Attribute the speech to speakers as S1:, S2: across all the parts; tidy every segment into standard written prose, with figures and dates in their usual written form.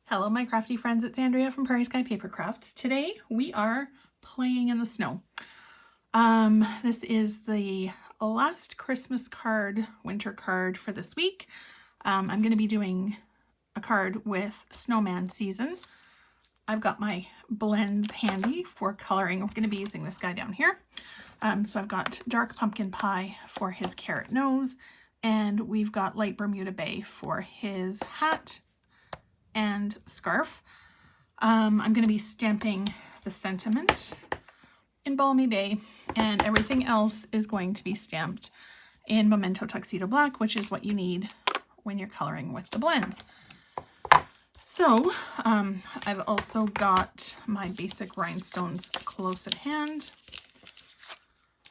S1: Hello my crafty friends, it's Andrea from Prairie Sky Paper Crafts. Today we are playing in the snow. This is the last Christmas card, winter card for this week. I'm going to be doing a card with snowman season. I've got my blends handy for coloring. We're going to be using this guy down here. So I've got dark pumpkin pie for his carrot nose, and we've got light Bermuda Bay for his hat and scarf. I'm going to be stamping the sentiment in Balmy Bay, and everything else is going to be stamped in Memento Tuxedo Black, which is what you need when you're coloring with the blends. So I've also got my basic rhinestones close at hand,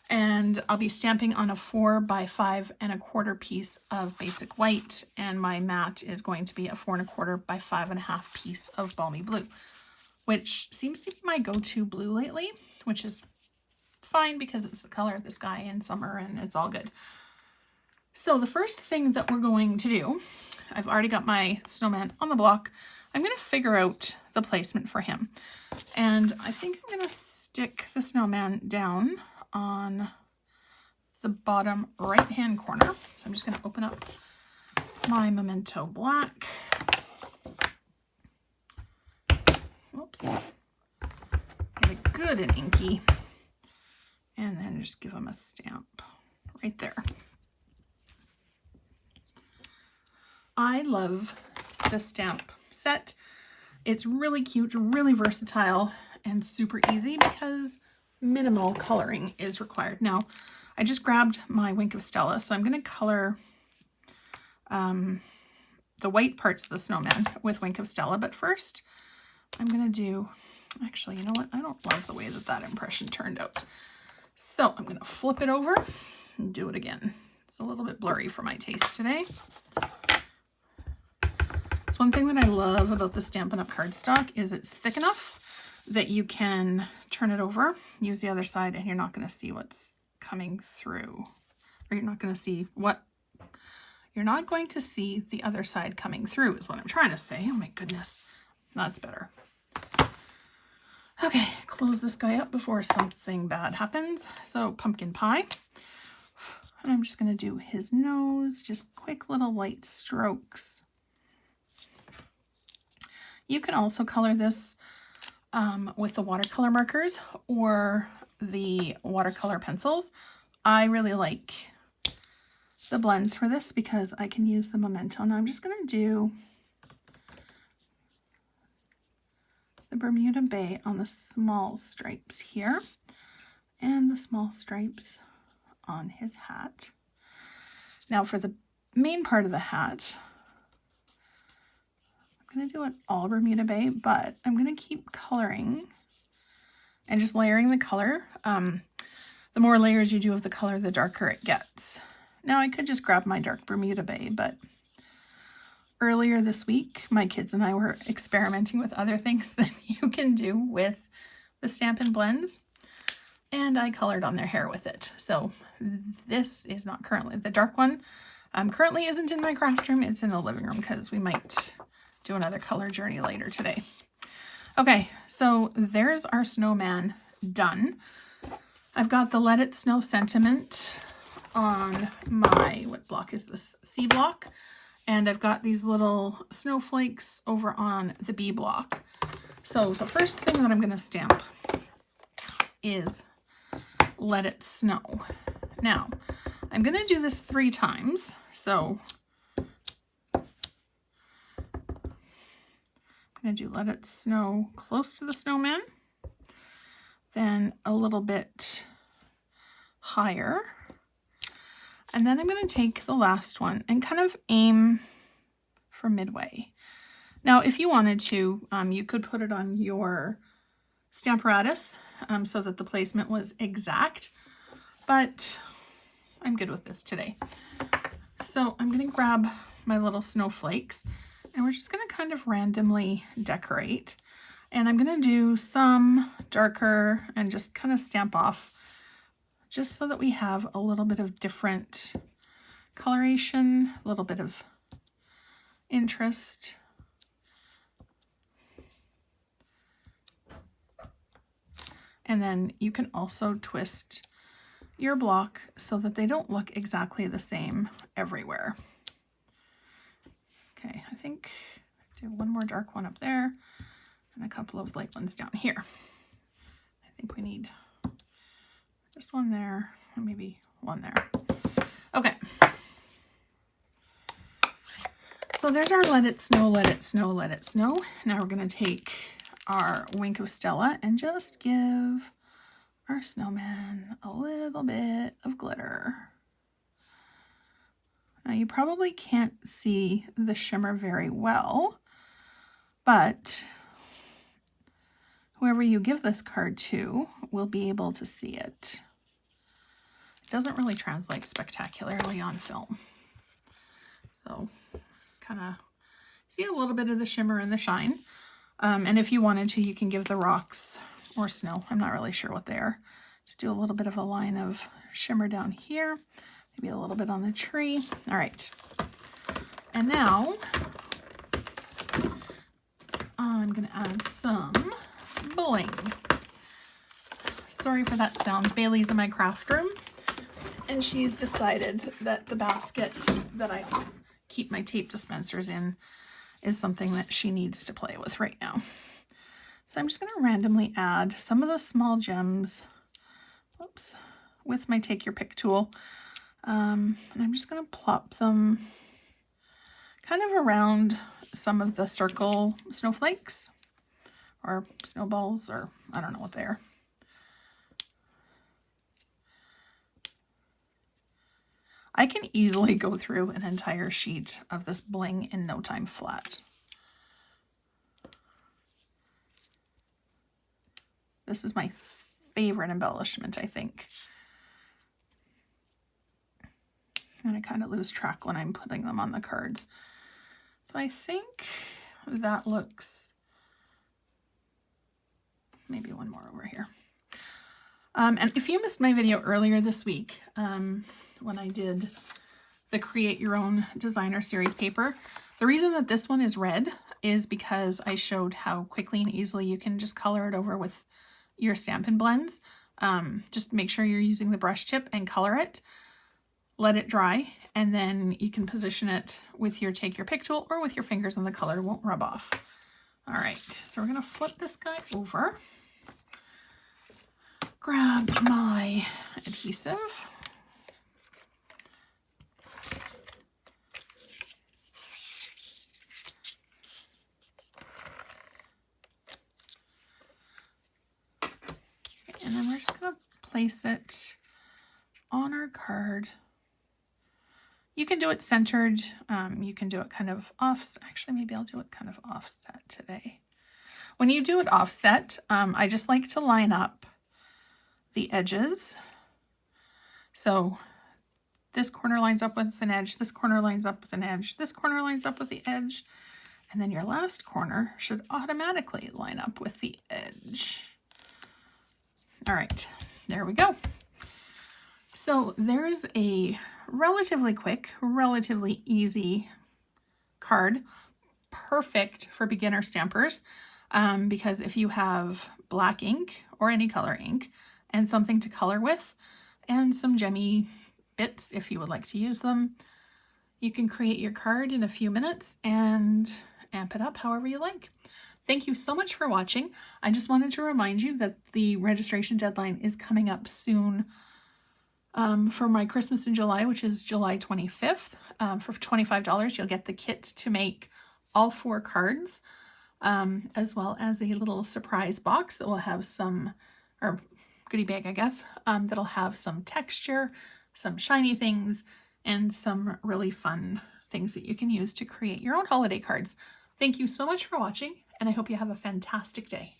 S1: and I'll be stamping on a 4 by 5 1/4 piece of basic white, and my mat is going to be a 4 1/4 by 5 1/2 piece of balmy blue, which seems to be my go-to blue lately, which is fine because it's the color of the sky in summer and it's all good. So the first thing that we're going to do, I've already got my snowman on the block. I'm going to figure out the placement for him, and I think I'm going to stick the snowman down on the bottom right hand corner. So I'm just going to open up my Memento Black. Oops. Get it good and inky. And then just give him a stamp right there. I love the stamp set. It's really cute, really versatile, and super easy because minimal coloring is required. Now, I just grabbed my Wink of Stella, so I'm going to color the white parts of the snowman with Wink of Stella, but first I'm going to do, actually, you know what? I don't love the way that that impression turned out. So I'm going to flip it over and do it again. It's a little bit blurry for my taste today. So one thing that I love about the Stampin' Up cardstock is it's thick enough that you can turn it over, use the other side, and you're not going to see what's coming through. Or you're not going to see the other side coming through is what I'm trying to say. Oh my goodness, that's better. Okay, close this guy up before something bad happens. So pumpkin pie. And I'm just going to do his nose, just quick little light strokes. You can also color this with the watercolor markers or the watercolor pencils. I really like the blends for this because I can use the Memento. Now I'm just going to do the Bermuda Bay on the small stripes here and the small stripes on his hat. Now for the main part of the hat, I'm going to do it all Bermuda Bay, but I'm going to keep coloring and just layering the color. The more layers you do of the color, the darker it gets. Now I could just grab my dark Bermuda Bay, but earlier this week, my kids and I were experimenting with other things that you can do with the Stampin' Blends, and I colored on their hair with it. So this is not currently the dark one. Currently isn't in my craft room. It's in the living room because we might do another color journey later today. Okay, so there's our snowman done. I've got the Let It Snow sentiment on my, what block is this? C block. And I've got these little snowflakes over on the B block. So the first thing that I'm going to stamp is Let It Snow. Now, I'm going to do this 3 times. So I'm going to do Let It Snow close to the snowman, then a little bit higher. And then I'm going to take the last one and kind of aim for midway. Now, if you wanted to, you could put it on your Stamparatus so that the placement was exact, but I'm good with this today. So I'm going to grab my little snowflakes, and we're just going to kind of randomly decorate. And I'm going to do some darker and just kind of stamp off, just so that we have a little bit of different coloration, a little bit of interest. And then you can also twist your block so that they don't look exactly the same everywhere. Okay, I think do one more dark one up there and a couple of light ones down here. I think we need just one there and maybe one there. Okay. So there's our let it snow, let it snow, let it snow. Now we're going to take our Wink of Stella and just give our snowman a little bit of glitter. Now you probably can't see the shimmer very well, but whoever you give this card to will be able to see it. It doesn't really translate spectacularly on film. So kind of see a little bit of the shimmer and the shine. And if you wanted to, you can give the rocks or snow. I'm not really sure what they are. Just do a little bit of a line of shimmer down here, maybe a little bit on the tree. All right. And now I'm going to add some bling. Sorry for that sound. Bailey's in my craft room, and she's decided that the basket that I keep my tape dispensers in is something that she needs to play with right now. So I'm just going to randomly add some of the small gems, oops, with my take your pick tool. And I'm just going to plop them kind of around some of the circle snowflakes or snowballs, or I don't know what they are. I can easily go through an entire sheet of this bling in no time flat. This is my favorite embellishment, I think. And I kind of lose track when I'm putting them on the cards. So I think that looks, maybe one more over here. And if you missed my video earlier this week, when I did the Create Your Own Designer Series paper, the reason that this one is red is because I showed how quickly and easily you can just color it over with your Stampin' blends. Just make sure you're using the brush tip and color it, let it dry, and then you can position it with your take your pick tool or with your fingers and the color won't rub off. All right, so we're gonna flip this guy over. Grab my adhesive. Okay, and then we're just going to place it on our card. You can do it centered. You can do it kind of offset. Actually, maybe I'll do it kind of offset today. When you do it offset, I just like to line up the edges. So this corner lines up with an edge, this corner lines up with an edge, this corner lines up with the edge, and then your last corner should automatically line up with the edge. All right, there we go. So there's a relatively quick, relatively easy card, perfect for beginner stampers, because if you have black ink or any color ink, and something to color with, and some gemmy bits if you would like to use them, you can create your card in a few minutes and amp it up however you like. Thank you so much for watching. I just wanted to remind you that the registration deadline is coming up soon for my Christmas in July, which is July 25th. For $25, you'll get the kit to make all 4 cards, as well as a little surprise box that will have some, or goodie bag, I guess, that'll have some texture, some shiny things, and some really fun things that you can use to create your own holiday cards. Thank you so much for watching, and I hope you have a fantastic day.